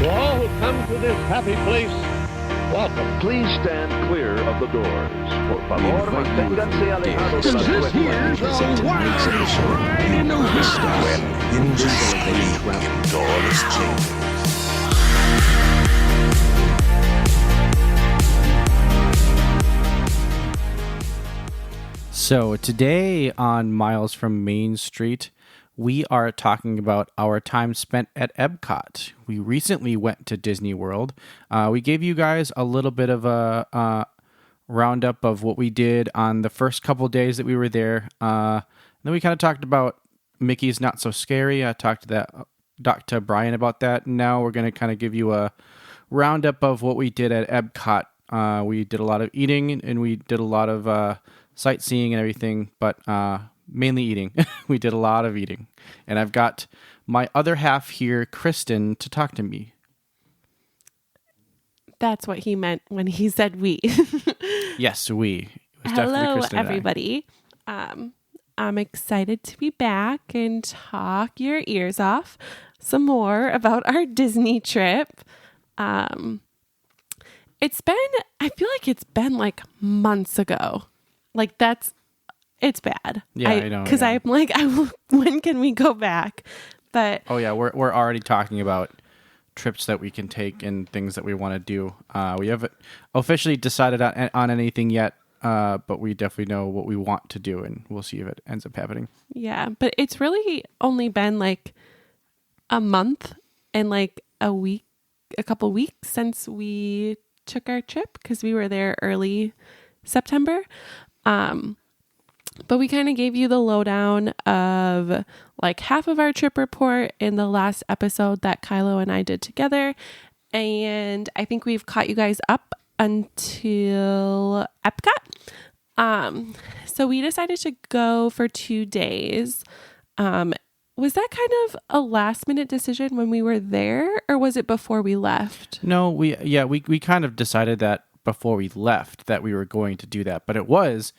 To all who come to this happy place, welcome. Please stand clear of the doors. Por favor, manténganse alejados de las This here's puertas. a wild ride in the woods. When industry doors change. So today on Miles from Main Street, we are talking about our time spent at Epcot. We recently went to Disney World. We gave you guys a little bit of a roundup of what we did on the first couple days that we were there. Then we kind of talked about Mickey's Not So Scary. I talked to Brian about that. Now we're going to kind of give you a roundup of what we did at Epcot. We did a lot of eating and we did a lot of sightseeing and everything, but mainly eating. We did a lot of eating. And I've got my other half here, Kristin, to talk to me. That's what he meant when he said we. Yes, we. It was Hello, definitely Kristin and I. everybody. I'm excited to be back and talk your ears off some more about our Disney trip. I feel like it's been like months ago. Like it's bad. Yeah, I know. Because I'm like, when can we go back? But oh yeah, we're already talking about trips that we can take and things that we want to do. We haven't officially decided on anything yet, but we definitely know what we want to do, and we'll see if it ends up happening. yeah, but it's really only been like a month and like a couple weeks since we took our trip because we were there early September. But we kind of gave you the lowdown of like half of our trip report in the last episode that Kylo and I did together. And I think we've caught you guys up until Epcot. So we decided to go for 2 days. Was that kind of a last minute decision when we were there, or was it before we left? No, we kind of decided that before we left that we were going to do that, but it was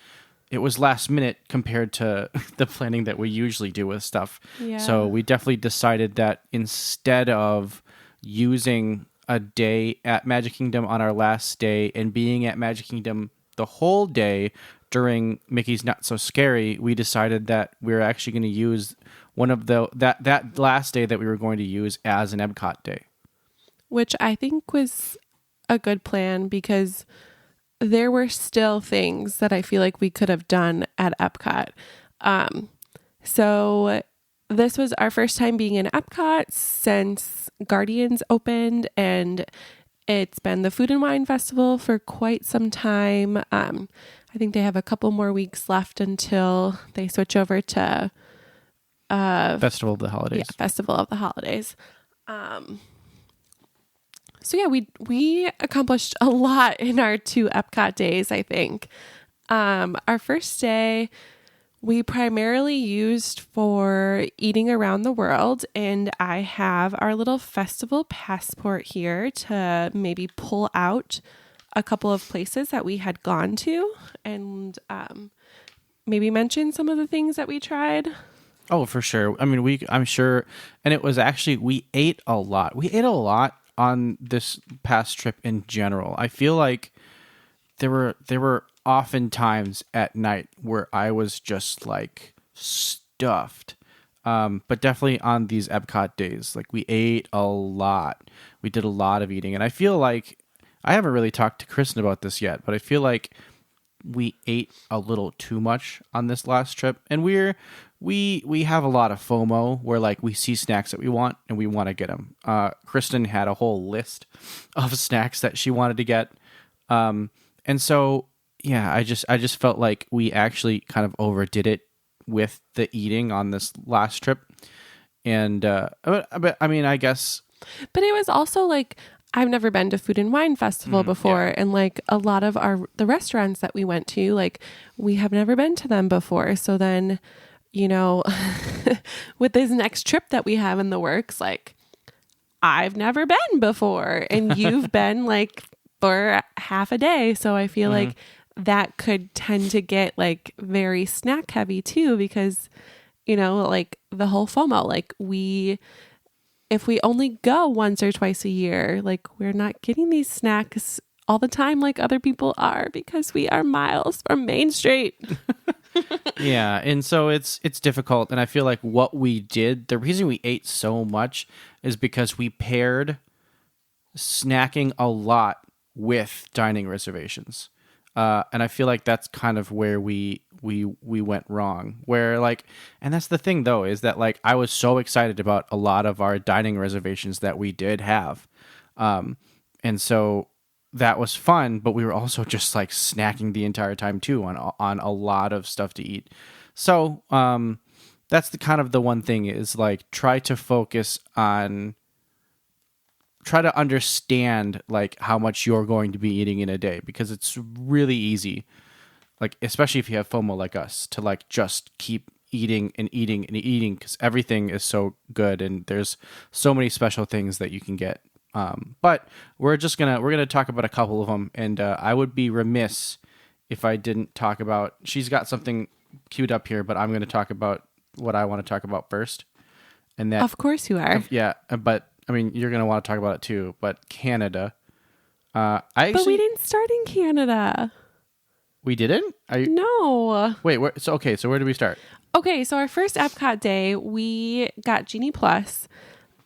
last minute compared to the planning that we usually do with stuff. Yeah. So we definitely decided that instead of using a day at Magic Kingdom on our last day and being at Magic Kingdom the whole day during Mickey's Not So Scary, we decided that we were actually going to use one of that last day that we were going to use as an Epcot day. Which I think was a good plan because there were still things that I feel like we could have done at Epcot. So this was our first time being in Epcot since Guardians opened, and it's been the Food and Wine Festival for quite some time. I think they have a couple more weeks left until they switch over to Festival of the Holidays. Yeah, Festival of the Holidays. So yeah, we accomplished a lot in our 2 Epcot days, I think. Our first day, we primarily used for eating around the world, and I have our little festival passport here to maybe pull out a couple of places that we had gone to and maybe mention some of the things that we tried. Oh, for sure. I mean, I'm sure, and it was actually, we ate a lot. We ate a lot on this past trip in general. I feel like there were often times at night where I was just like stuffed. But definitely on these Epcot days, like we ate a lot. We did a lot of eating, and I feel like I haven't really talked to Kristin about this yet, but I feel like we ate a little too much on this last trip, and we have a lot of FOMO where like we see snacks that we want and we want to get them. Kristin had a whole list of snacks that she wanted to get. And so, yeah, I just felt like we actually kind of overdid it with the eating on this last trip. And, but I mean, I guess. But it was also like, I've never been to Food and Wine Festival before. Yeah. And like a lot of the restaurants that we went to, like we have never been to them before. So then, you know, with this next trip that we have in the works, like I've never been before and you've been like for half a day. So I feel like that could tend to get like very snack heavy too, because, you know, like the whole FOMO, like we if we only go once or twice a year, like we're not getting these snacks all the time like other people are because we are miles from Main Street. Yeah, and so it's difficult, and I feel like what we did, the reason we ate so much is because we paired snacking a lot with dining reservations. And I feel like that's kind of where we went wrong. Where like, and that's the thing though, is that like I was so excited about a lot of our dining reservations that we did have, and so that was fun. But we were also just like snacking the entire time too on a lot of stuff to eat. So that's the kind of the one thing is like try to understand like how much you're going to be eating in a day, because it's really easy, like especially if you have FOMO like us, to like just keep eating and eating and eating because everything is so good and there's so many special things that you can get. But we're gonna talk about a couple of them, and I would be remiss if I didn't talk about. She's got something queued up here, but I'm going to talk about what I want to talk about first, and that Of course you are. yeah, but. I mean, you're going to want to talk about it too, but Canada. But we didn't start in Canada. We didn't? No. Wait, so where did we start? Okay, so our first Epcot day, we got Genie Plus.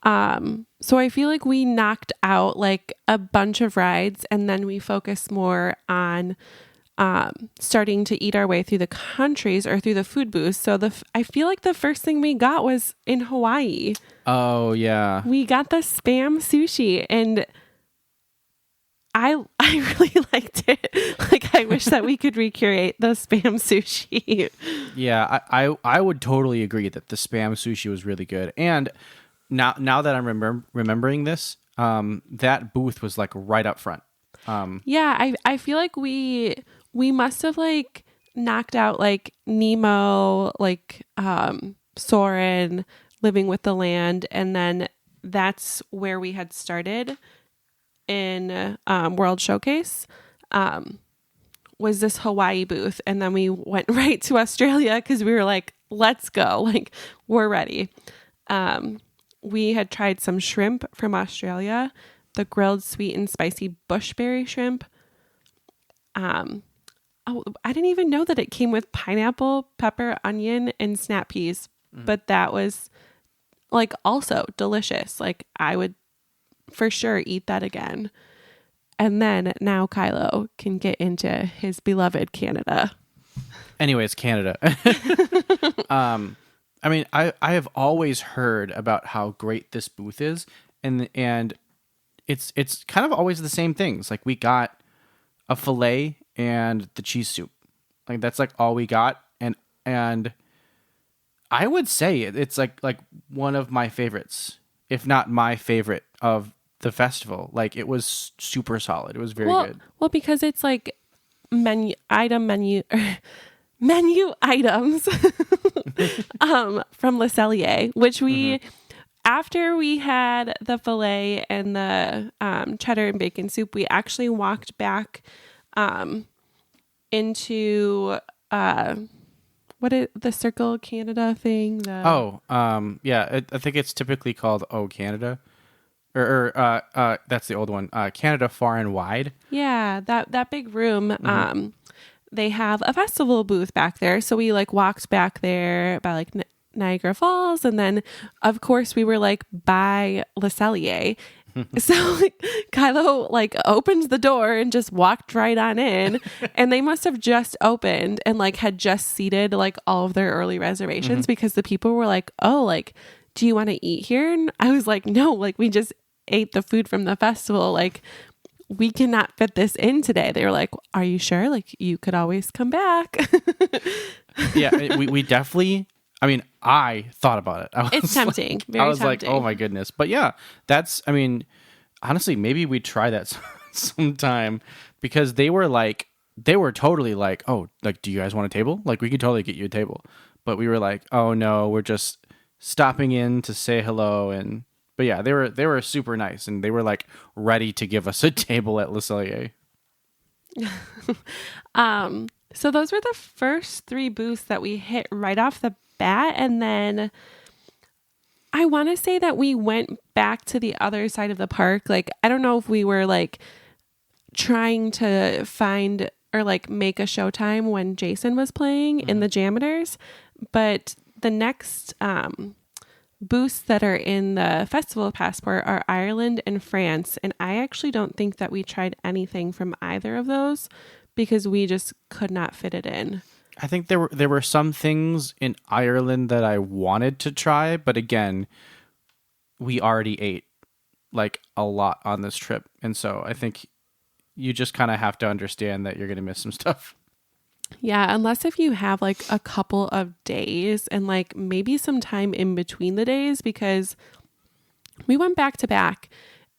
So I feel like we knocked out like a bunch of rides, and then we focused more on starting to eat our way through the countries or through the food booths. So I feel like the first thing we got was in Hawaii. Oh yeah, we got the Spam sushi, and I really liked it. Like I wish that we could recreate the Spam sushi. Yeah, I would totally agree that the Spam sushi was really good. And now that I'm remembering this, that booth was like right up front. Yeah, I feel like we must have like knocked out like Nemo, like Soren, Living with the Land, and then that's where we had started in World Showcase. Was this Hawaii booth, and then we went right to Australia because we were like, let's go, like we're ready. We had tried some shrimp from Australia, the grilled sweet and spicy bushberry shrimp. I didn't even know that it came with pineapple, pepper, onion, and snap peas, but that was like also delicious. Like I would for sure eat that again. And then now Kylo can get into his beloved Canada. Anyways, Canada. I mean, I have always heard about how great this booth is, and it's kind of always the same things. Like we got a filet and the cheese soup. Like that's like all we got, and I would say it's like one of my favorites, if not my favorite of the festival. Like it was super solid. It was very good. Well, because it's like menu items from Le Cellier, which we after we had the filet and the cheddar and bacon soup, we actually walked back into what is the Circle Canada thing? Yeah, I think it's typically called Canada. Or that's the old one. Canada Far and Wide. Yeah, that big room. They have a festival booth back there, so we like walked back there by like Niagara Falls, and then of course we were like by Le Cellier. So like, Kylo like opened the door and just walked right on in, and they must have just opened and like had just seated like all of their early reservations because the people were like, "Oh, like, do you want to eat here?" And I was like, "No, like we just ate the food from the festival. Like we cannot fit this in today." They were like, "Are you sure? Like you could always come back." Yeah, we definitely. I mean, I thought about it. It's tempting. Like, I was tempting. Like, oh my goodness. But yeah, that's, I mean, honestly, maybe we try that sometime, because they were totally like, oh, like, do you guys want a table? Like, we could totally get you a table. But we were like, oh no, we're just stopping in to say hello. But yeah, they were super nice, and they were like ready to give us a table at Le Cellier. So those were the first 3 booths that we hit right off the bat, and then I want to say that we went back to the other side of the park. Like, I don't know if we were like trying to find or like make a showtime when Jason was playing in the Jameters, but the next booths that are in the Festival Passport are Ireland and France, and I actually don't think that we tried anything from either of those because we just could not fit it in. I think there were some things in Ireland that I wanted to try, but again, we already ate like a lot on this trip, and so I think you just kind of have to understand that you're going to miss some stuff. Yeah, unless if you have like a couple of days and like maybe some time in between the days, because we went back to back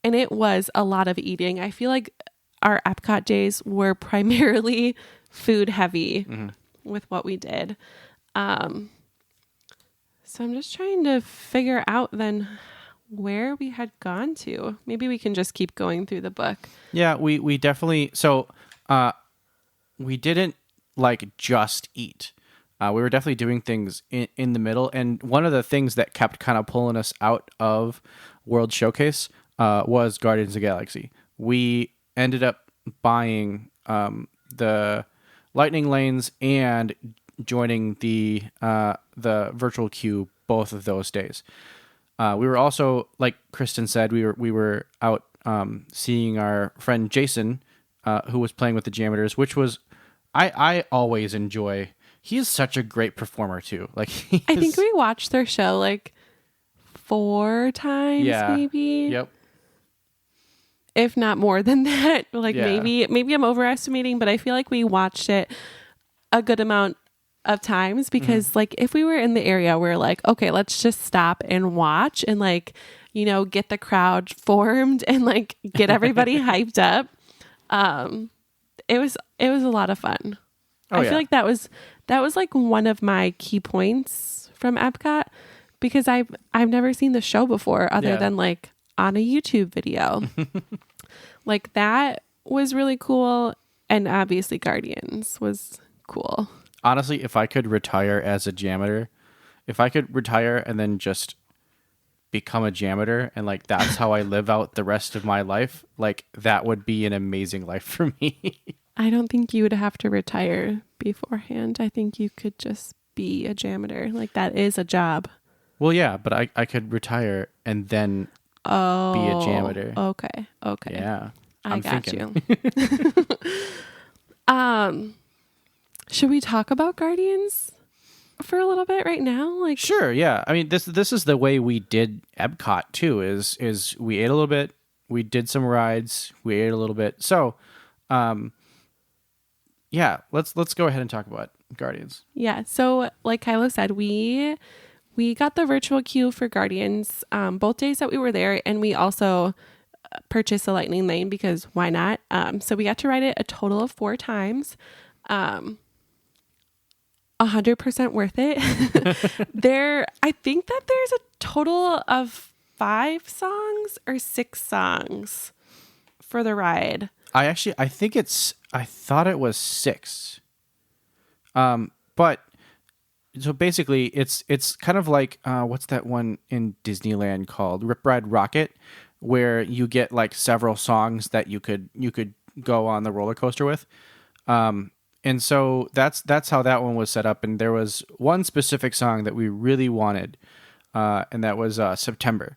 and it was a lot of eating. I feel like our Epcot days were primarily food heavy with what we did. So I'm just trying to figure out then where we had gone to. Maybe we can just keep going through the book. Yeah, we definitely, so we didn't like just eat. We were definitely doing things in the middle. And one of the things that kept kind of pulling us out of World Showcase was Guardians of the Galaxy. We ended up buying the Lightning Lanes and joining the virtual queue both of those days. We were also, like Kristin said, we were out seeing our friend Jason, who was playing with the Jameters, which was I always enjoy. He is such a great performer too. Like I think we watched their show like 4 times, maybe. Yep. If not more than that. Like maybe I'm overestimating, but I feel like we watched it a good amount of times because like if we were in the area we're like, okay, let's just stop and watch and like, you know, get the crowd formed and like get everybody hyped up. It was a lot of fun. I feel like that was like one of my key points from Epcot because I've never seen the show before other than like on a YouTube video. Like that was really cool, and obviously Guardians was cool. Honestly, if I could retire as a Jameter, if I could retire and then just become a Jameter and like that's how I live out the rest of my life, like that would be an amazing life for me. I don't think you would have to retire beforehand. I think you could just be a Jameter. Like that is a job. Well, yeah, but I could retire and then be a Jameter. Okay. Yeah. I got you. Should we talk about Guardians for a little bit right now? Like, sure, yeah. I mean, this is the way we did Epcot too. Is we ate a little bit, we did some rides, we ate a little bit. So, yeah, let's go ahead and talk about Guardians. Yeah. So, like Kylo said, we got the virtual queue for Guardians both days that we were there, and we also purchased a Lightning Lane because why not? So we got to ride it a total of 4 times. 100% worth it. I think that there's a total of 5 songs or 6 songs for the ride. I thought it was 6. But so basically it's kind of like what's that one in Disneyland called Rip Ride Rocket, where you get like several songs that you could go on the roller coaster with. And so that's how that one was set up. And there was one specific song that we really wanted, and that was September.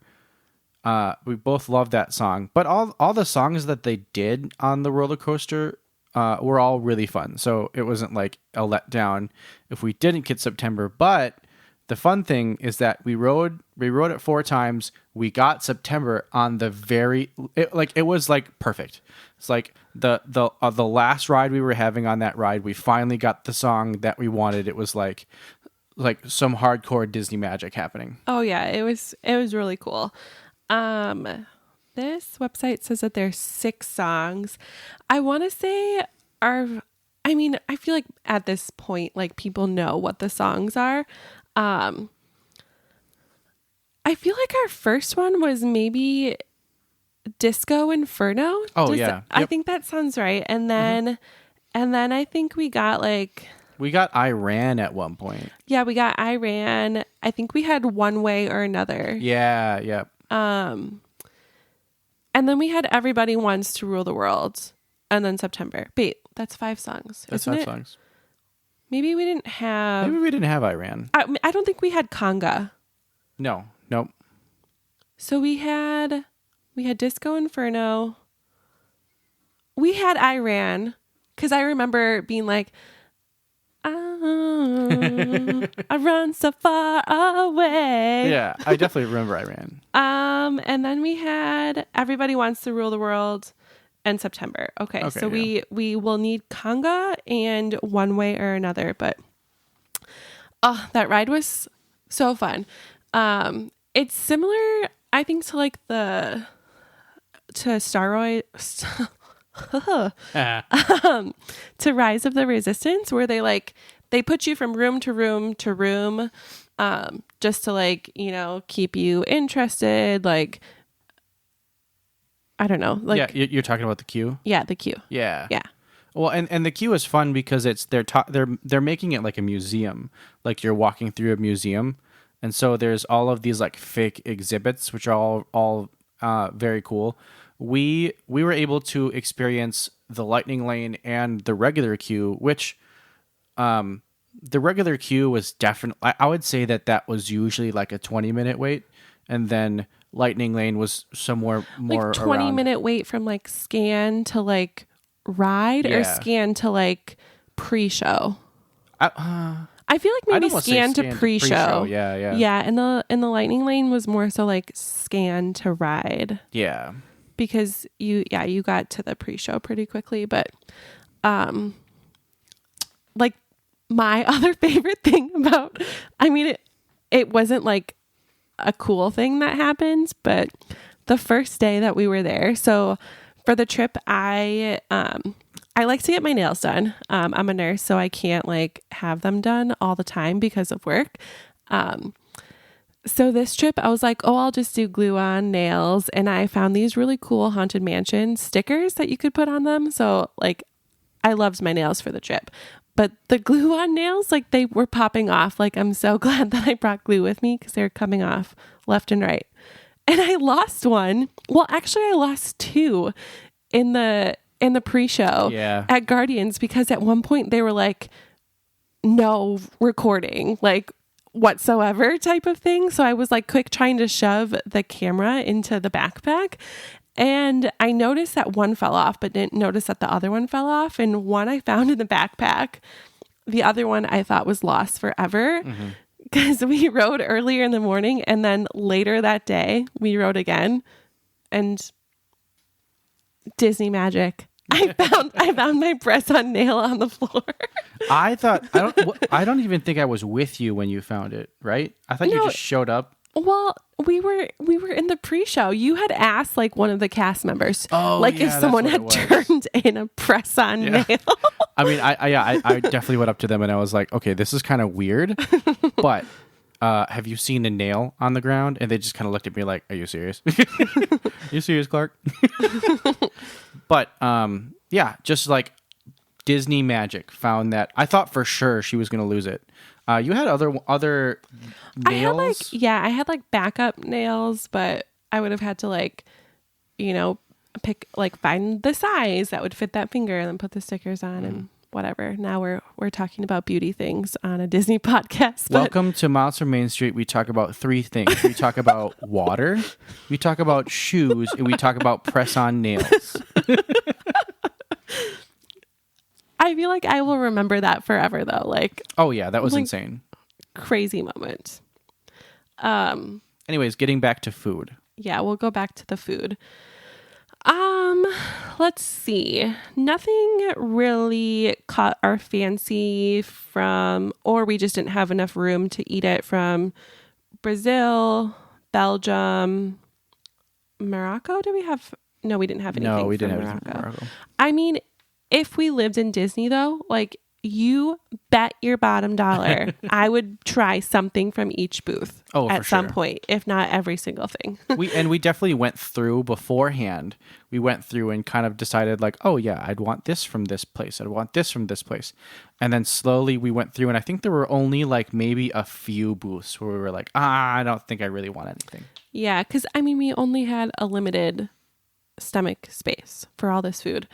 We both loved that song, but all the songs that they did on the roller coaster were all really fun. So it wasn't like a letdown if we didn't get September. But the fun thing is that we rode it 4 times. We got September on the it was like perfect. It's like the last ride we were having on that ride, we finally got the song that we wanted. It was like some hardcore Disney magic happening. Oh yeah, it was really cool. This website says that there's 6 songs. I want to say I feel like at this point, like people know what the songs are. I feel like our first one was maybe Disco Inferno. Oh, yeah. Yep. I think that sounds right. And then I think we got like We got Iran at one point. Yeah, we got Iran. I think we had One Way or Another. Yeah, yeah. And then we had Everybody Wants to Rule the World. And then September. Wait, that's 5 songs. That's isn't 5 it? songs. Maybe we didn't have... Maybe we didn't have Iran. I don't think we had Conga. No, nope. So we had Disco Inferno. We had Iran. Because I remember being like, oh, I run so far away. Yeah, I definitely remember Iran. And then we had Everybody Wants to Rule the World and September. Okay, so yeah. we will need Conga and One Way or Another. But that ride was so fun. It's similar, I think, to like to to Rise of the Resistance, where they put you from room to room to room, just to keep you interested. Like, I don't know. Like, yeah, you're talking about the queue. Yeah, the queue. Yeah. Yeah. Well, and the queue is fun because they're making it like a museum, like you're walking through a museum, and so there's all of these like fake exhibits, which are all very cool. We were able to experience the Lightning Lane and the regular queue, which the regular queue was definitely, I would say that was usually like a 20-minute wait, and then Lightning Lane was somewhere more like 20 around. minute wait from like scan to like ride or scan to like pre-show. I feel like maybe scan to pre-show. Yeah. Yeah, and the Lightning Lane was more so like scan to ride. Yeah. Because you got to the pre-show pretty quickly, but like my other favorite thing about, I mean, it wasn't like a cool thing that happens, but the first day that we were there, so for the trip, I like to get my nails done. I'm a nurse, so I can't like have them done all the time because of work. So this trip, I was like, oh, I'll just do glue-on nails. And I found these really cool Haunted Mansion stickers that you could put on them. So like, I loved my nails for the trip. But the glue-on nails, like they were popping off. Like, I'm so glad that I brought glue with me because they were coming off left and right. And I lost one. Well, actually, I lost 2 in the pre-show at Guardians because at one point they were like, no recording, like whatsoever type of thing. So I was like quick trying to shove the camera into the backpack. And I noticed that one fell off, but didn't notice that the other one fell off. And one I found in the backpack. The other one I thought was lost forever because we rode earlier in the morning. And then later that day, we rode again. And Disney magic. I found my press-on nail on the floor. I don't even think I was with you when you found it, right? I thought you just showed up. Well, we were in the pre-show. You had asked like one of the cast members, if someone had turned in a press-on nail. I mean, I definitely went up to them and I was like, okay, this is kind of weird, but have you seen a nail on the ground? And they just kind of looked at me like, are you serious? Are you serious, Clark? But just like Disney magic found that. I thought for sure she was going to lose it. You had other nails? I had like backup nails, but I would have had to find the size that would fit that finger and then put the stickers on and whatever. Now we're talking about beauty things on a Disney podcast. Welcome to Miles from Main Street. We talk about 3 things. We talk about water, we talk about shoes, and we talk about press-on nails. I feel like I will remember that forever though. Like, oh yeah, that was insane. Crazy moment. Anyways, getting back to food. Yeah, we'll go back to the food. Let's see. Nothing really caught our fancy or we just didn't have enough room to eat it from Brazil, Belgium, Morocco. No, we didn't have anything. No, we didn't have Morocco. anything from Morocco. I mean, if we lived in Disney though, like you bet your bottom dollar I would try something from each booth at some point, if not every single thing. We definitely went through beforehand. We went through and kind of decided like, oh yeah, I'd want this from this place. I'd want this from this place. And then slowly we went through, and I think there were only like maybe a few booths where we were like, I don't think I really want anything. Yeah, because I mean, we only had a limited stomach space for all this food.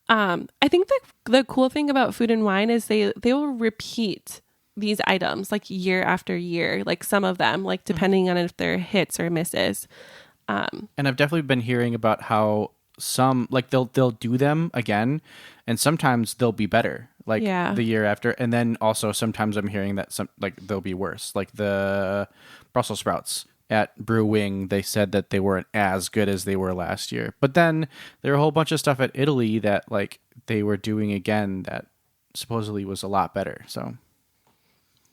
I think the cool thing about Food and Wine is they will repeat these items like year after year, like some of them, like depending on if they're hits or misses. And I've definitely been hearing about how some like they'll do them again, and sometimes they'll be better like the year after, and then also sometimes I'm hearing that some like they'll be worse, like the Brussels sprouts at Brewing. They said that they weren't as good as they were last year, but then there were a whole bunch of stuff at Italy that like they were doing again that supposedly was a lot better. So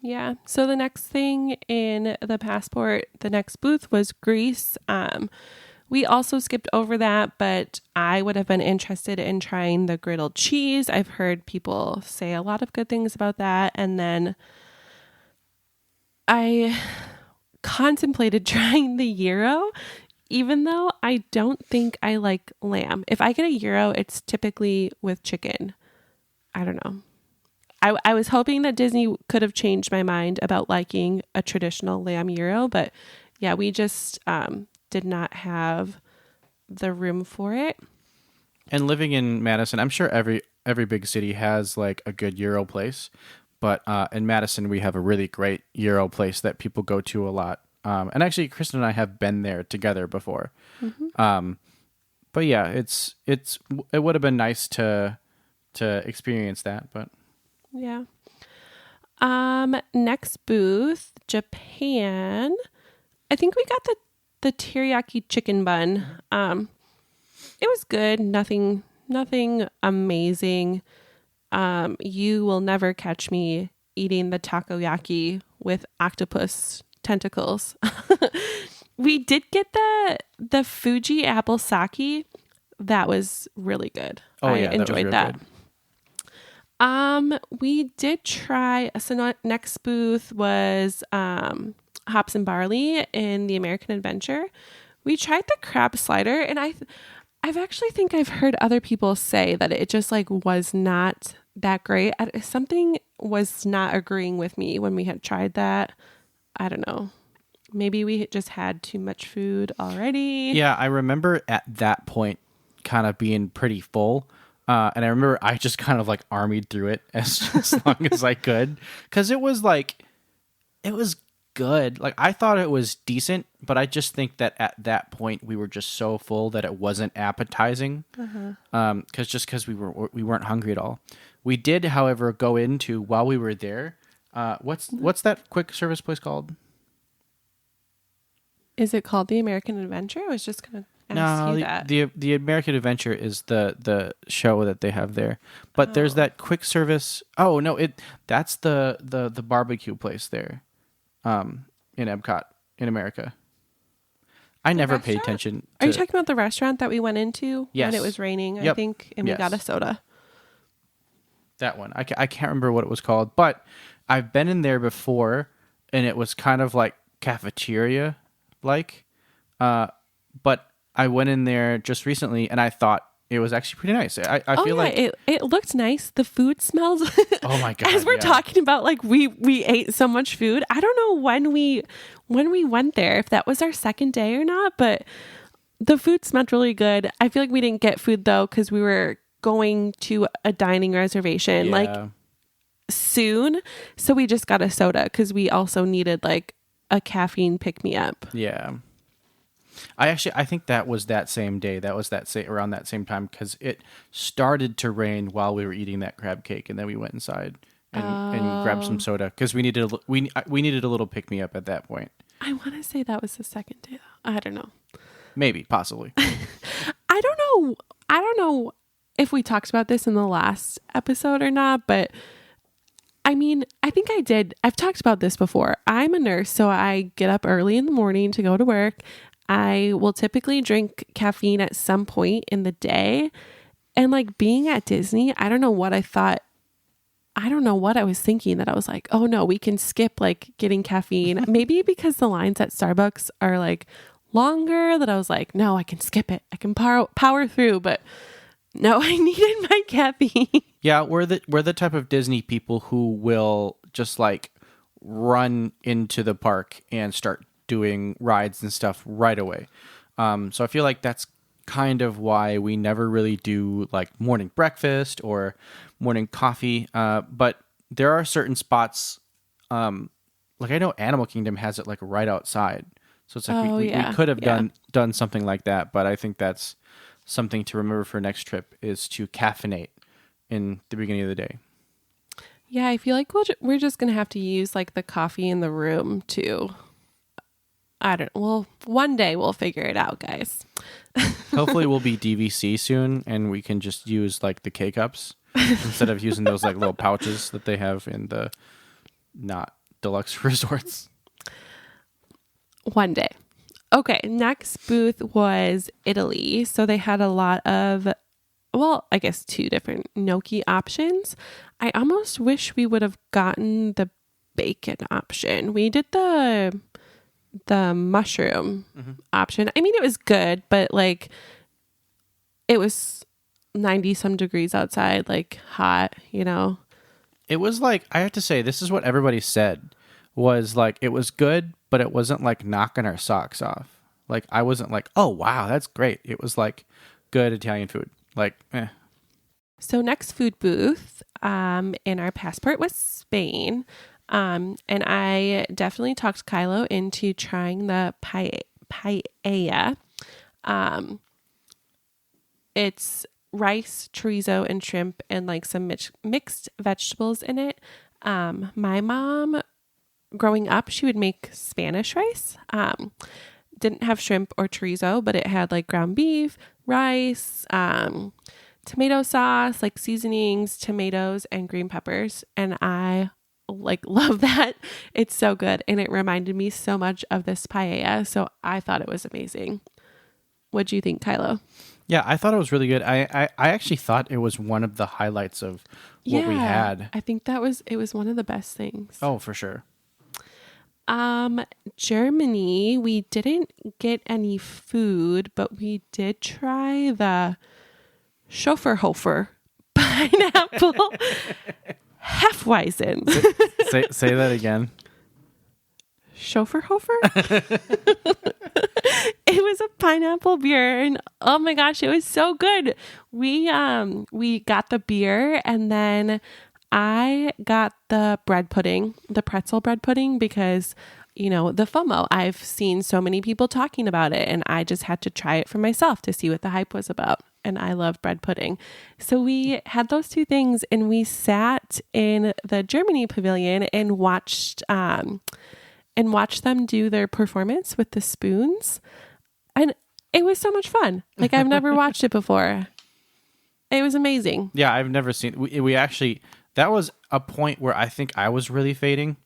yeah. So the next thing in the passport, the next booth was Greece. We also skipped over that, but I would have been interested in trying the griddled cheese. I've heard people say a lot of good things about that. And then I contemplated trying the gyro, even though I don't think I like lamb. If I get a gyro, it's typically with chicken. I don't know. I was hoping that Disney could have changed my mind about liking a traditional lamb gyro, but yeah, we just did not have the room for it. And living in Madison, I'm sure every big city has like a good gyro place, but in Madison we have a really great gyro place that people go to a lot. And actually, Kristin and I have been there together before. Mm-hmm. But yeah, it would have been nice to experience that, but yeah. Next booth, Japan. I think we got the teriyaki chicken bun. It was good. Nothing amazing. You will never catch me eating the takoyaki with octopus tentacles. We did get the Fuji apple sake. That was really good. I enjoyed that. We did try, so next booth was hops and barley in the American Adventure. We tried the crab slider, and I've actually think I've heard other people say that it just like was not that great. Something was not agreeing with me when we had tried that. I don't know. Maybe we just had too much food already. Yeah, I remember at that point kind of being pretty full. And I remember I just kind of like armied through it as long as I could. Because it was good. Like I thought it was decent, but I just think that at that point we were just so full that it wasn't appetizing. Because we weren't hungry at all. We did, however, go into while we were there. What's that quick service place called? Is it called the American Adventure? I was just gonna ask you that. The American Adventure is the show that they have there. But there's that quick service. Oh no, that's the barbecue place there, in Epcot in America. I never paid attention. Are you talking about the restaurant that we went into when it was raining? Yep. I think, and we got a soda. That one. I can't remember what it was called, but I've been in there before, and it was kind of like cafeteria like. But I went in there just recently, and I thought it was actually pretty nice. I feel like it looked nice. The food smells. Oh my god! As we're talking about, like we ate so much food. I don't know when we went there, if that was our second day or not, but the food smelled really good. I feel like we didn't get food though because we were going to a dining reservation like soon, so we just got a soda because we also needed like a caffeine pick me up. Yeah. I think that was that same day. That was around that same time because it started to rain while we were eating that crab cake, and then we went inside and grabbed some soda because we needed a little pick me up at that point. I want to say that was the second day though. I don't know. Maybe, possibly. I don't know if we talked about this in the last episode or not, but I mean, I think I did. I've talked about this before. I'm a nurse, so I get up early in the morning to go to work. I will typically drink caffeine at some point in the day. And like being at Disney, I don't know what I thought I don't know what I was thinking, that I was like, oh no, we can skip like getting caffeine. Maybe because the lines at Starbucks are like longer, that I was like, no, I can skip it. I can power through, but no, I needed my caffeine. Yeah, we're the type of Disney people who will just like run into the park and start doing rides and stuff right away. So I feel like that's kind of why we never really do like morning breakfast or morning coffee. But there are certain spots, like I know Animal Kingdom has it like right outside. So it's like we could have done something like that. But I think that's something to remember for next trip, is to caffeinate in the beginning of the day. Yeah, I feel like we're just going to have to use like the coffee in the room too. Well, one day we'll figure it out, guys. Hopefully we'll be DVC soon and we can just use like the K-Cups instead of using those like little pouches that they have in the not deluxe resorts. One day. Okay, next booth was Italy. So they had a lot of, well, I guess 2 different gnocchi options. I almost wish we would have gotten the bacon option. We did the mushroom option. I mean, it was good, but like it was 90 some degrees outside, like hot, you know. It was like, I have to say, this is what everybody said, was like it was good, but it wasn't like knocking our socks off. Like I wasn't like, oh wow, that's great. It was like good Italian food. Like, eh. So next food booth in our passport was Spain. And I definitely talked Kylo into trying the paella. It's rice, chorizo, and shrimp, and like some mixed vegetables in it. My mom, growing up, she would make Spanish rice. Didn't have shrimp or chorizo, but it had like ground beef, rice, tomato sauce, like seasonings, tomatoes, and green peppers. And I like love that. It's so good. And it reminded me so much of this paella. So I thought it was amazing. What do you think, Kylo? Yeah, I thought it was really good. I actually thought it was one of the highlights of what we had. I think it was one of the best things. Oh, for sure. Germany, we didn't get any food, but we did try the Schofferhofer pineapple Hefeweizen. Say that again. Schofferhofer? It was a pineapple beer, and oh my gosh, it was so good. We got the beer, and then I got the bread pudding, the pretzel bread pudding, because, you know, the FOMO. I've seen so many people talking about it, and I just had to try it for myself to see what the hype was about. And I love bread pudding. So we had those 2 things, and we sat in the Germany pavilion and watched them do their performance with the spoons. And it was so much fun. Like, I've never watched it before. It was amazing. Yeah, I've never seen. We actually, that was a point where I think I was really fading,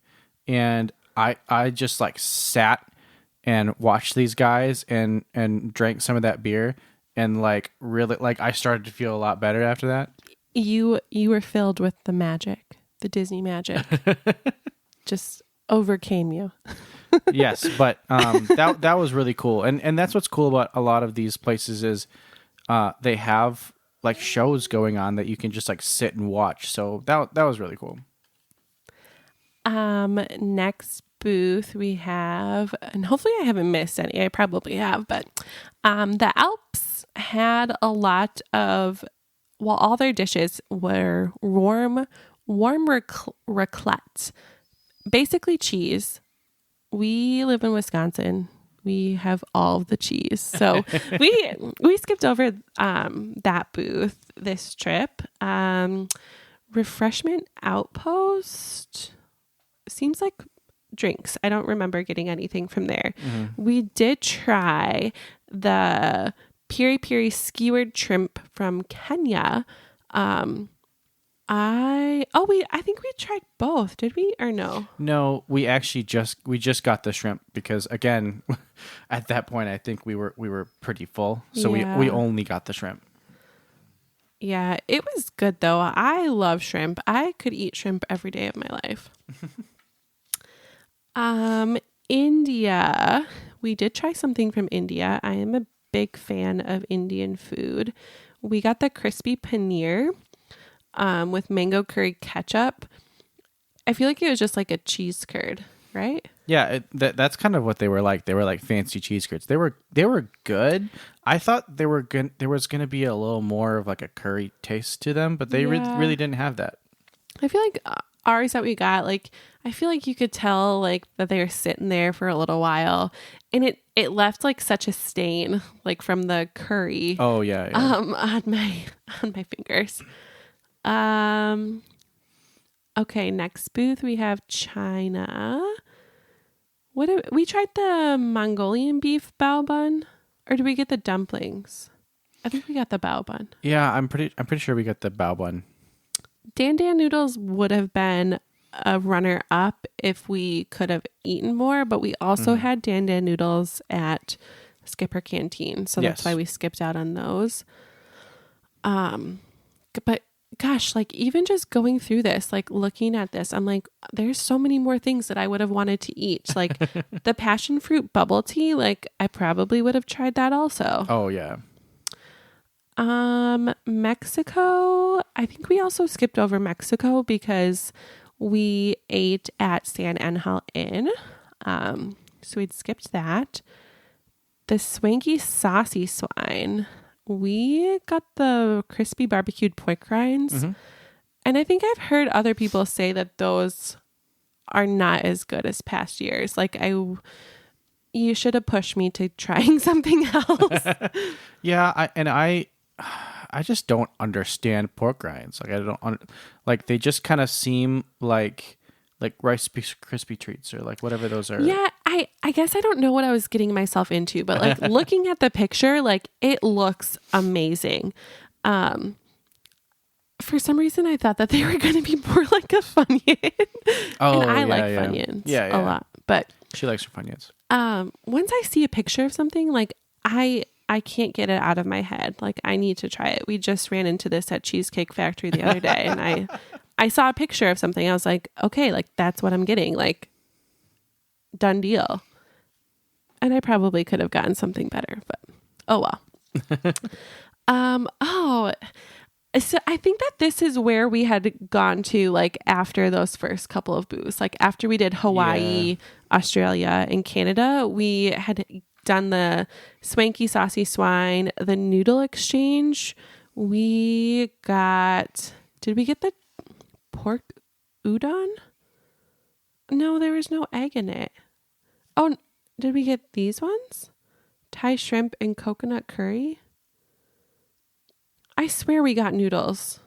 and I just like sat and watched these guys and drank some of that beer, and like really, like I started to feel a lot better after that. You were filled with the magic, the Disney magic. Just overcame you. Yes, but that was really cool, and that's what's cool about a lot of these places is they have like shows going on that you can just like sit and watch. So that was really cool. Next booth we have, and hopefully I haven't missed any. I probably have, but the Alps had a lot of, well, all their dishes were warm raclette, basically cheese. We live in Wisconsin. We have all of the cheese. So we skipped over that booth this trip. Refreshment Outpost seems like drinks. I don't remember getting anything from there. Mm-hmm. We did try the piri piri skewered shrimp from Kenya. I think we tried both. Did we or no? No, we actually just got the shrimp because again, at that point I think we were pretty full, so we only got the shrimp. Yeah, it was good though. I love shrimp. I could eat shrimp every day of my life. India. We did try something from India. I am a big fan of Indian food. We got the crispy paneer with mango curry ketchup. I feel like it was just like a cheese curd, right? Yeah, that's kind of what they were like. They were like fancy cheese curds. They were good. I thought there was going to be a little more of like a curry taste to them, but they really didn't have that. I feel like ours that we got, like, I feel like you could tell like that they were sitting there for a little while, and it left like such a stain, like from the curry. Oh yeah. On my fingers. Okay, next booth we have China. We tried the Mongolian beef bao bun, or did we get the dumplings? I think we got the bao bun. Yeah, I'm pretty sure we got the bao bun. Dan Dan noodles would have been a runner up if we could have eaten more, but we also had Dan Dan noodles at Skipper Canteen, so that's why we skipped out on those. But gosh, like even just going through this, like looking at this, I'm like, there's so many more things that I would have wanted to eat. Like the passion fruit bubble tea, like I probably would have tried that also. Oh yeah. Mexico, I think we also skipped over Mexico because we ate at San Angel Inn. So we'd skipped that. The swanky saucy swine. We got the crispy barbecued pork rinds. And I think I've heard other people say that those are not as good as past years. Like you should have pushed me to trying something else. Yeah, I just don't understand pork rinds. Like I don't like they just kind of seem like Rice Krispie treats or like whatever those are. Yeah, I guess I don't know what I was getting myself into, but like looking at the picture, like it looks amazing. For some reason, I thought that they were going to be more like a Funyun. Oh, and I yeah, like yeah. Funyuns Yeah. a lot. But She likes her Funyuns. once I see a picture of something, like I can't get it out of my head. Like I need to try it. We just ran into this at Cheesecake Factory the other day, and I saw a picture of something. I was like, okay, like that's what I'm getting. Like done deal. And I probably could have gotten something better, but oh well. So I think that this is where we had gone to like after those first couple of booths. Like after we did Hawaii, Australia, and Canada, we had done the swanky saucy swine, the noodle exchange. Did we get the pork udon? No, there was no egg in it. Oh, did we get these ones? Thai shrimp and coconut curry? I swear we got noodles.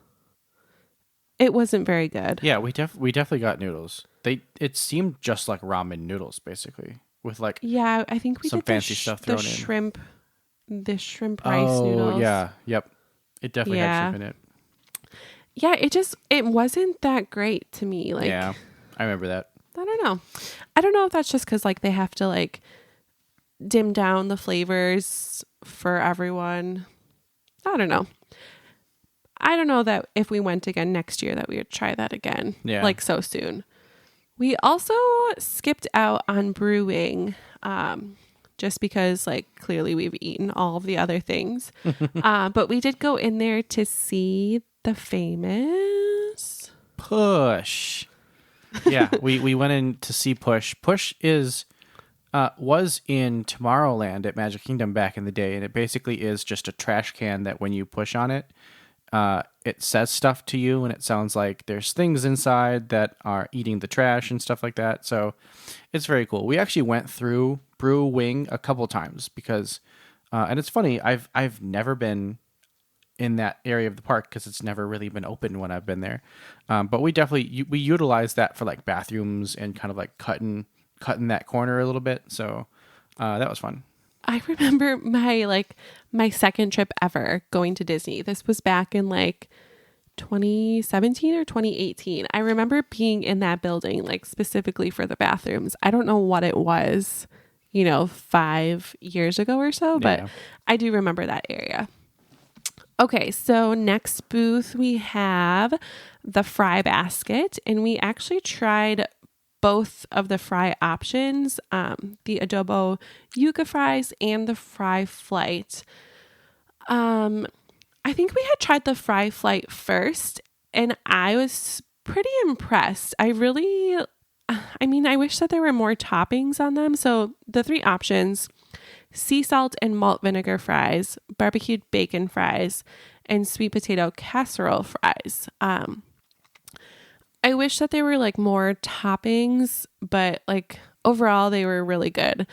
It wasn't very good. Yeah, we definitely got noodles. It seemed just like ramen noodles basically with like I think we some did fancy stuff thrown in. The shrimp rice noodles. Oh yeah, yep. It definitely had shrimp in it. Yeah, it wasn't that great to me. Like yeah, I remember that. I don't know. I don't know if that's just because like they have to like dim down the flavors for everyone. I don't know. I don't know that if we went again next year that we would try that again. Yeah. Like so soon. We also skipped out on brewing just because like clearly we've eaten all of the other things. But we did go in there to see the famous Push. Yeah, we went in to see Push. Push was in Tomorrowland at Magic Kingdom back in the day, and it basically is just a trash can that when you push on it, it says stuff to you, and it sounds like there's things inside that are eating the trash and stuff like that. So it's very cool. We actually went through Brew Wing a couple times because, and it's funny, I've never been in that area of the park because it's never really been open when I've been there. But we definitely we utilize that for like bathrooms and kind of like cutting that corner a little bit. So that was fun. I remember my second trip ever going to Disney. This was back in like 2017 or 2018. I remember being in that building like specifically for the bathrooms. I don't know what it was, 5 years ago or so, but I do remember that area. Okay, so next booth we have the fry basket, and we actually tried both of the fry options, the adobo yuca fries and the fry flight. I think we had tried the fry flight first, and I was pretty impressed. I wish that there were more toppings on them. So the 3 options: sea salt and malt vinegar fries, barbecued bacon fries, and sweet potato casserole fries. I wish that there were like more toppings, but like overall they were really good.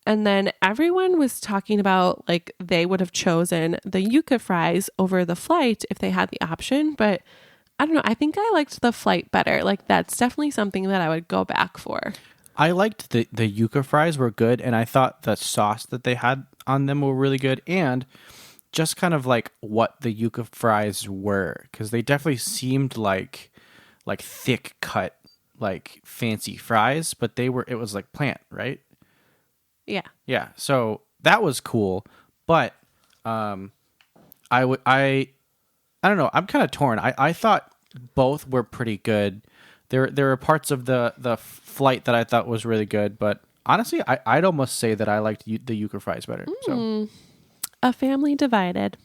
And then everyone was talking about like they would have chosen the yuca fries over the flight if they had the option, but I don't know. I think I liked the flight better. Like that's definitely something that I would go back for. I liked the yuca fries were good, and I thought the sauce that they had on them were really good, and just kind of like what the yuca fries were, because they definitely seemed like thick cut, like fancy fries, but it was like plant, right? Yeah. Yeah. So that was cool, but I don't know. I'm kind of torn. I thought both were pretty good. There were parts of the flight that I thought was really good, but honestly, I'd almost say that I liked the yuca fries better. So A family divided.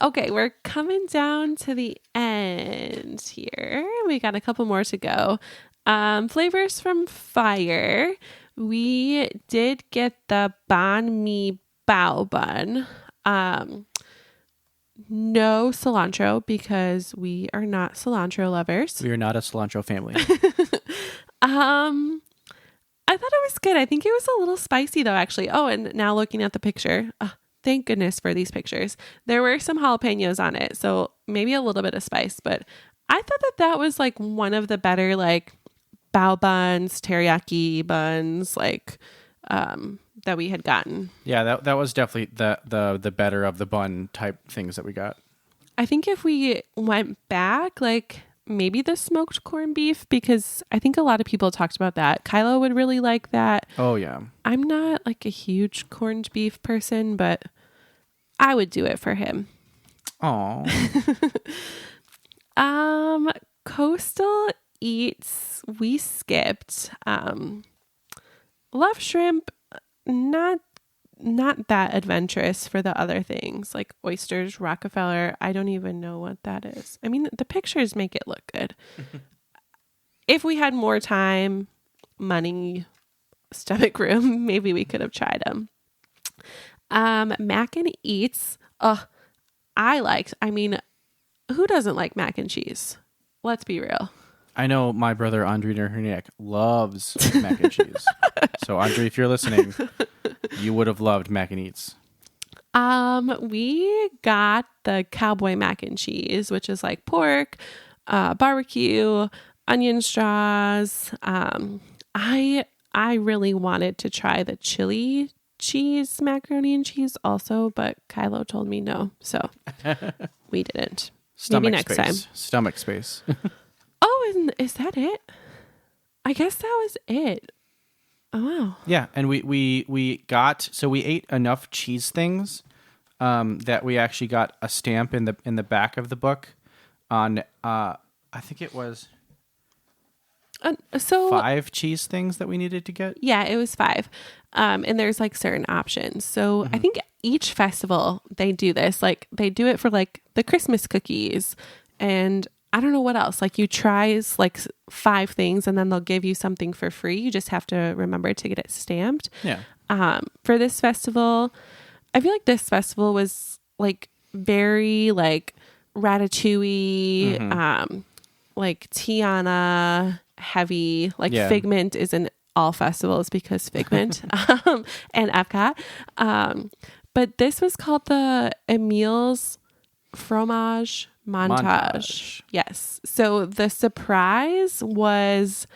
Okay, we're coming down to the end here. We got a couple more to go. Flavors from Fire. We did get the banh mi bao bun. No cilantro because we are not cilantro lovers. we are not a cilantro family. I thought it was good. I think it was a little spicy though, actually. Oh, and now looking at the picture, thank goodness for these pictures. There were some jalapenos on it, so maybe a little bit of spice, but I thought that was like one of the better like bao buns, teriyaki buns, like that we had gotten. Yeah, that was definitely the better of the bun type things that we got. I think if we went back, like maybe the smoked corned beef, because I think a lot of people talked about that. Kylo would really like that. Oh yeah. I'm not like a huge corned beef person, but I would do it for him. Oh. Coastal Eats, we skipped. Love shrimp, not that adventurous for the other things like oysters, Rockefeller. I don't even know what that is. I mean, the pictures make it look good. If we had more time, money, stomach room, maybe we could have tried them. Mac and Eats. I mean, who doesn't like mac and cheese? Let's be real. I know my brother Andre Herniak loves mac and cheese. So Andre, if you're listening, you would have loved mac and eats. We got the cowboy mac and cheese, which is like pork, barbecue, onion straws. I really wanted to try the chili cheese macaroni and cheese also, but Kylo told me no, so we didn't. Maybe next time. Stomach space. Oh, and is that it? I guess that was it. Oh wow. Yeah, and we ate enough cheese things that we actually got a stamp in the back of the book on I think it was so 5 cheese things that we needed to get. Yeah, it was 5. And there's like certain options. So I think each festival they do this. Like they do it for like the Christmas cookies, and I don't know what else. Like you try like 5 things and then they'll give you something for free. You just have to remember to get it stamped. Yeah. For this festival, I feel like this festival was like very like Ratatouille, like Tiana heavy. Like Figment is in all festivals because Figment and Epcot. But this was called the Emile's Fromage Montage. Yes. So the surprise was,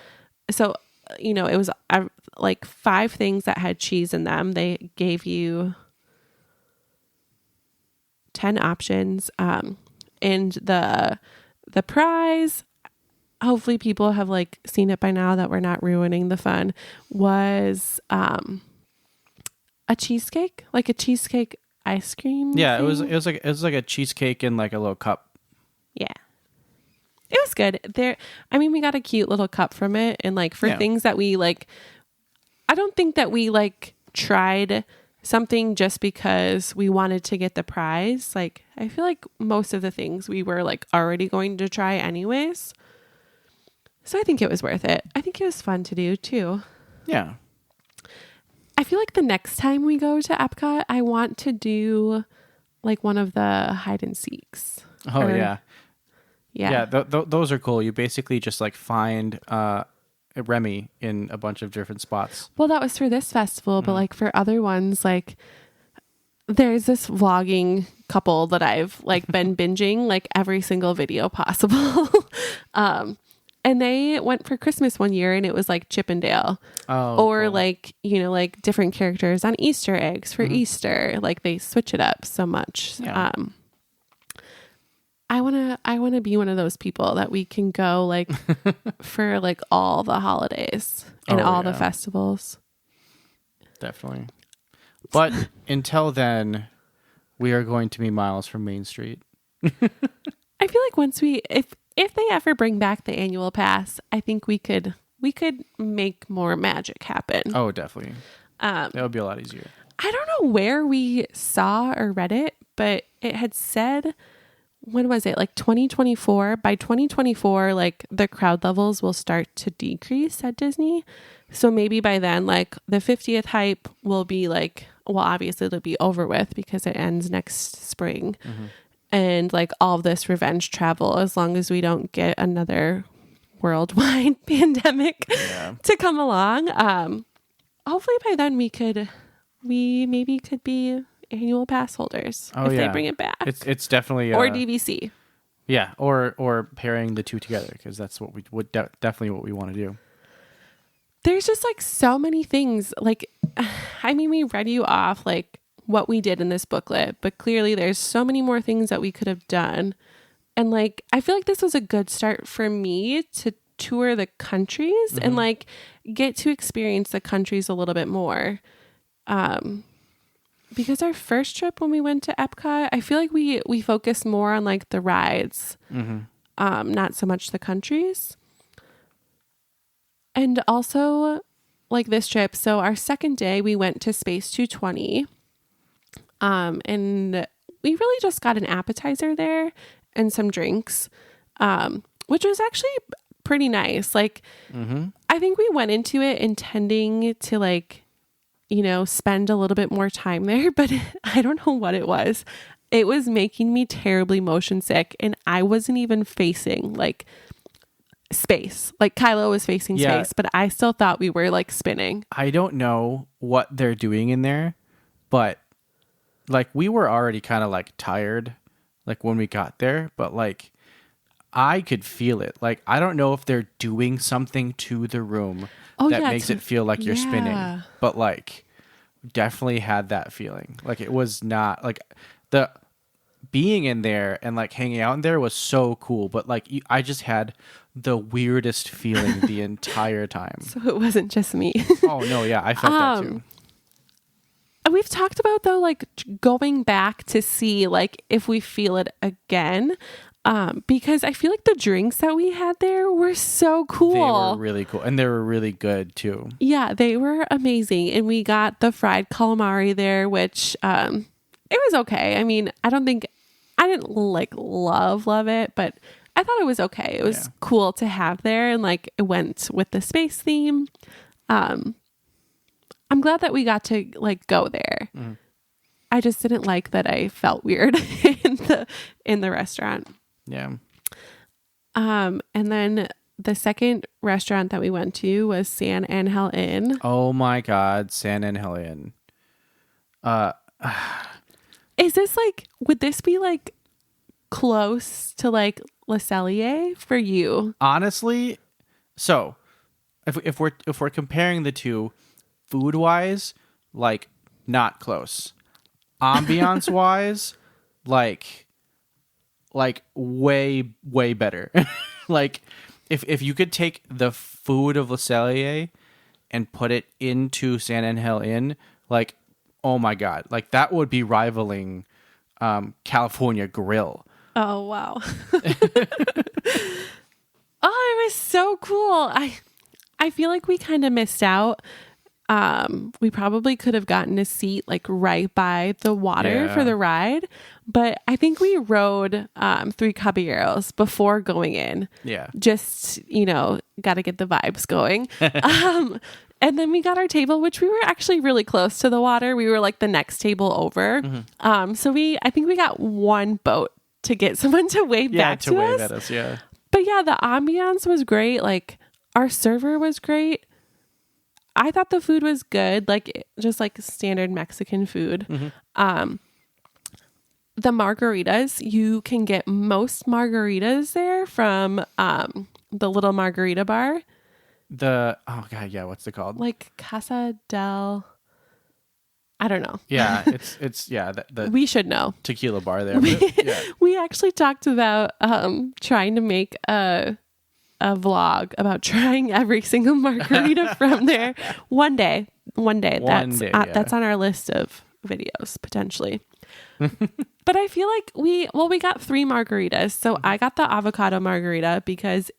it was like 5 things that had cheese in them. They gave you 10 options. And the prize, hopefully people have like seen it by now that we're not ruining the fun, was a cheesecake, like a cheesecake ice cream. Yeah, thing. it was like a cheesecake in like a little cup. Yeah. It was good. We got a cute little cup from it, and like for things that we like, I don't think that we like tried something just because we wanted to get the prize. Like, I feel like most of the things we were like already going to try anyways. So I think it was worth it. I think it was fun to do too. Yeah. I feel like the next time we go to Epcot, I want to do like one of the hide and seeks. Oh, yeah. Yeah. Those are cool. You basically just like find Remy in a bunch of different spots. Well, that was for this festival, but like for other ones, like there's this vlogging couple that I've like been binging like every single video possible. And they went for Christmas one year and it was like Chippendale or cool. like, like different characters on Easter eggs for Easter. Like they switch it up so much. Yeah. I want to be one of those people that we can go like for like all the holidays and all the festivals. Definitely. But until then, we are going to be miles from Main Street. I feel like once if they ever bring back the annual pass, I think we could make more magic happen. Oh, definitely. That would be a lot easier. I don't know where we saw or read it, but it had said, when was it? Like 2024. By 2024, like the crowd levels will start to decrease at Disney. So maybe by then, like the 50th hype will be like, well, obviously it'll be over with because it ends next spring. Mm-hmm. And like all of this revenge travel, as long as we don't get another worldwide pandemic to come along. Hopefully by then we maybe could be annual pass holders if they bring it back. It's definitely or DVC. Yeah, or pairing the two together because that's what we would definitely what we want to do. There's just like so many things. Like, we read you off like what we did in this booklet, but clearly there's so many more things that we could have done. And like, I feel like this was a good start for me to tour the countries and like get to experience the countries a little bit more. Because our first trip when we went to Epcot, I feel like we focused more on like the rides, not so much the countries. And also like this trip. So our second day we went to Space 220. And we really just got an appetizer there and some drinks, which was actually pretty nice. Like, I think we went into it intending to like, spend a little bit more time there, but I don't know what it was. It was making me terribly motion sick and I wasn't even facing like space. Like Kylo was facing space, but I still thought we were like spinning. I don't know what they're doing in there, but like we were already kind of like tired like when we got there, but like I could feel it. Like I don't know if they're doing something to the room that makes it feel like you're spinning, but like definitely had that feeling. Like it was not like the being in there and like hanging out in there was so cool, but like I just had the weirdest feeling the entire time. So it wasn't just me. Oh no, yeah, I felt that too. We've talked about though, like going back to see like if we feel it again. Because I feel like the drinks that we had there were so cool. They were really cool. And they were really good too. Yeah, they were amazing. And we got the fried calamari there, which it was okay. I mean, I didn't like love it, but I thought it was okay. It was cool to have there and like it went with the space theme. I'm glad that we got to like go there. I just didn't like that I felt weird in the restaurant. Yeah. And then the second restaurant that we went to was San Angel Inn. Oh my God, San Angel Inn. Is this like, would this be like close to like Le Cellier for you? Honestly, so if we're comparing the two, food wise, like not close. Ambiance wise, like way better. Like if you could take the food of Le Cellier and put it into San Angel Inn, like oh my God, like that would be rivaling California Grill. Oh, wow. Oh, it was so cool. I feel like we kind of missed out. We probably could have gotten a seat like right by the water for the ride, but I think we rode 3 Caballeros before going in. Yeah. Just, got to get the vibes going. And then we got our table, which we were actually really close to the water. We were like the next table over. Mm-hmm. So I think we got one boat to get someone to wave back to wave us. at us. Yeah. But yeah, the ambiance was great. Like our server was great. I thought the food was good, like just like standard Mexican food. Mm-hmm. The margaritas, you can get most margaritas there from the little margarita bar. Oh God, yeah, what's it called? Like Casa del, I don't know. Yeah, it's the we should know. tequila bar there. We actually talked about trying to make a vlog about trying every single margarita from there one day. That's on our list of videos potentially. But I feel like we got 3 margaritas. So I got the avocado margarita because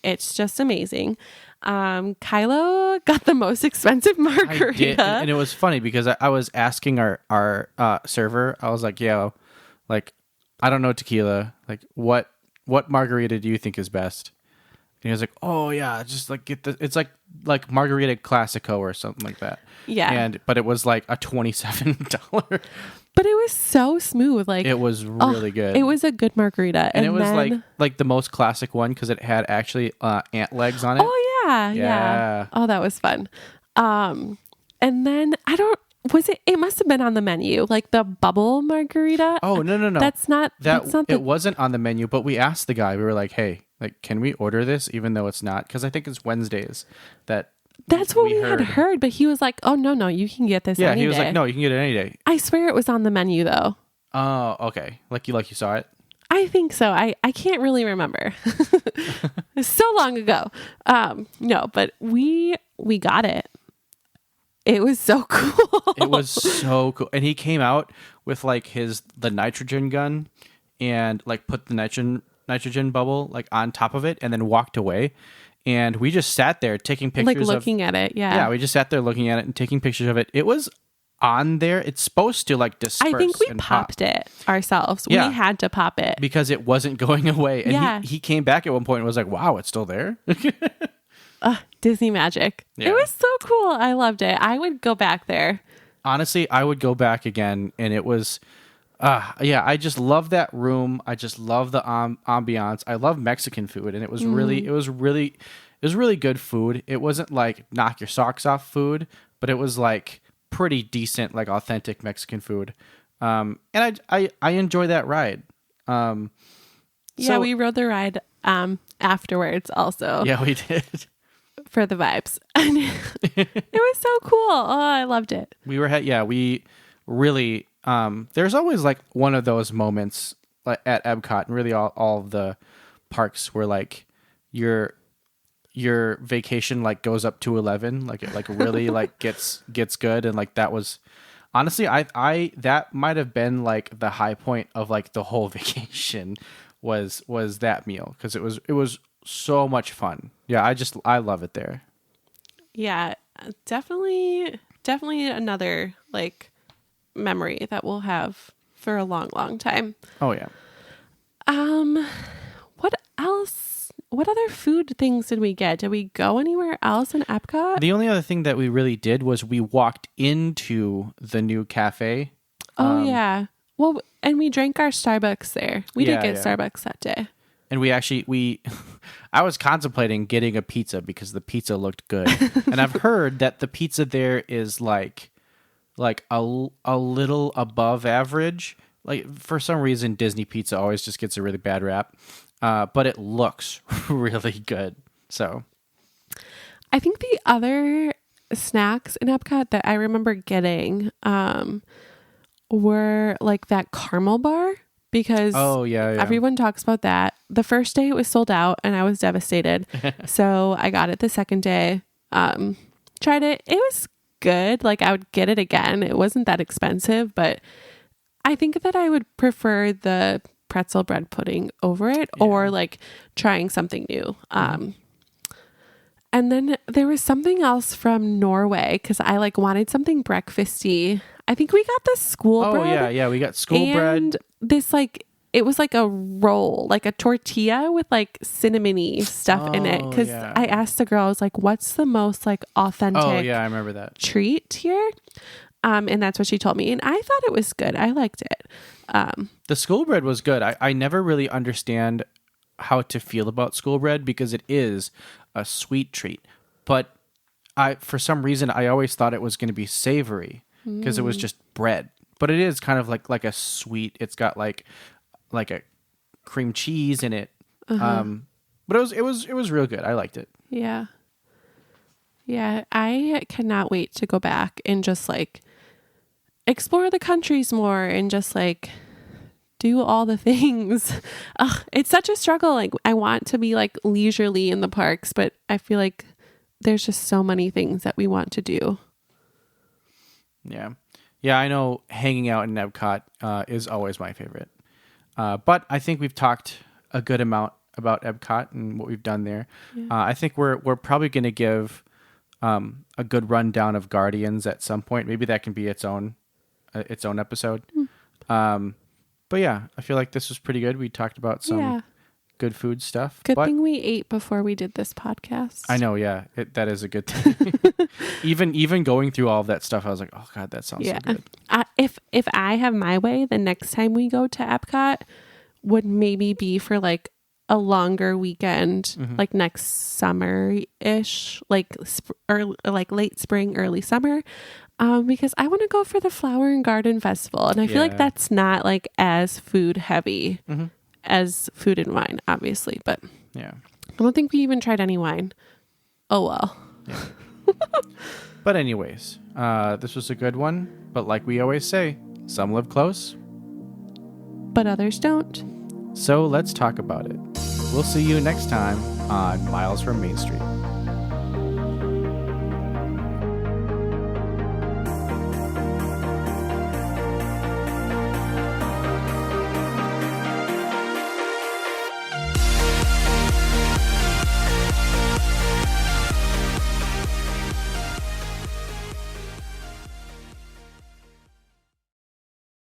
it's just amazing. Kylo got the most expensive margarita. I did, and it was funny because I was asking our server. I was like, "Yo, like, I don't know tequila. Like, what margarita do you think is best?" And he was like, "Oh yeah, just like get it's like margarita classico or something like that." Yeah. But it was like a $27. But it was so smooth. Like it was really good. It was a good margarita, and it was like the most classic one because it had actually ant legs on it. Oh yeah. Oh, that was fun. And then it must have been on the menu, like the bubble margarita. Oh no. That's not it wasn't on the menu, but we asked the guy. We were like, "Hey, like, can we order this even though it's not?" Because I think it's Wednesdays That's what we had heard, but he was like, "Oh no, you can get this." Yeah, any he was day. like, "No, you can get it any day." I swear it was on the menu though. Oh, okay. Like you saw it. I think so. I can't really remember. It's so long ago. No, but we got it. It was so cool. It was so cool. And he came out with like the nitrogen gun and like put the nitrogen bubble like on top of it and then walked away. And we just sat there taking pictures, like looking at it. Yeah. Yeah, we just sat there looking at it and taking pictures of it. It was on there. It's supposed to like disperse. I think we and popped it ourselves. Yeah. We had to pop it because it wasn't going away. And he came back at one point and was like, "Wow, it's still there." Disney magic. Yeah. It was so cool. I loved it. I would go back there. Honestly, I would go back again. And it was, I just love that room. I just love the ambiance. I love Mexican food. And it was really good food. It wasn't like knock your socks off food, but it was like pretty decent, like authentic Mexican food. And I enjoy that ride. We rode the ride afterwards also. Yeah, we did. For the vibes. It was so cool. Oh, I loved it. We really, there's always like one of those moments like at Epcot and really all of the parks where like your vacation like goes up to 11, like it like really like gets good. And like that was honestly, I that might have been like the high point of like the whole vacation was that meal. Cause it was so much fun. Yeah. I love it there. Yeah, definitely another like memory that we'll have for a long, long time. Oh yeah. What else? What other food things did we get? Did we go anywhere else in Epcot? The only other thing that we really did was we walked into the new cafe. Oh yeah. Well, and we drank our Starbucks there. We did get Starbucks that day. And I was contemplating getting a pizza because the pizza looked good. And I've heard that the pizza there is like a little above average. Like for some reason, Disney pizza always just gets a really bad rap. But it looks really good. So I think the other snacks in Epcot that I remember getting were like that caramel bar. Because everyone talks about that. The first day it was sold out and I was devastated. So I got it the second day. Tried it. It was good. Like I would get it again. It wasn't that expensive, but I think that I would prefer the pretzel bread pudding over it or like trying something new. And then there was something else from Norway because I like wanted something breakfasty. I think we got the school bread. Oh yeah, we got school bread. And this like, it was like a roll, like a tortilla with like cinnamony stuff in it. Because I asked the girl, I was like, what's the most like authentic I remember that treat here? And that's what she told me. And I thought it was good. I liked it. The school bread was good. I never really understand how to feel about school bread because it is a sweet treat. But for some reason, I always thought it was going to be savory because it was just bread. But it is kind of like a sweet. It's got like a cream cheese in it. But it was real good. I liked it. Yeah. Yeah. I cannot wait to go back and just like explore the countries more and just like do all the things. It's such a struggle. Like I want to be like leisurely in the parks, but I feel like there's just so many things that we want to do. Yeah. Yeah, I know hanging out in Epcot is always my favorite. But I think we've talked a good amount about Epcot and what we've done there. Yeah. I think we're probably going to give a good rundown of Guardians at some point. Maybe that can be its own episode. But yeah, I feel like this was pretty good. We talked about some good food stuff. Good thing we ate before we did this podcast. I know, yeah. That is a good thing. even going through all of that stuff, I was like, oh God, that sounds so good. If I have my way, the next time we go to Epcot would maybe be for like a longer weekend, like next summer-ish, like late spring, early summer. Because I want to go for the Flower and Garden Festival. And I feel like that's not like as food heavy as Food and Wine, obviously. But yeah, I don't think we even tried any wine. Oh, well. Yeah. But anyways, this was a good one. But like we always say, some live close, but others don't. So let's talk about it. We'll see you next time on Miles from Main Street.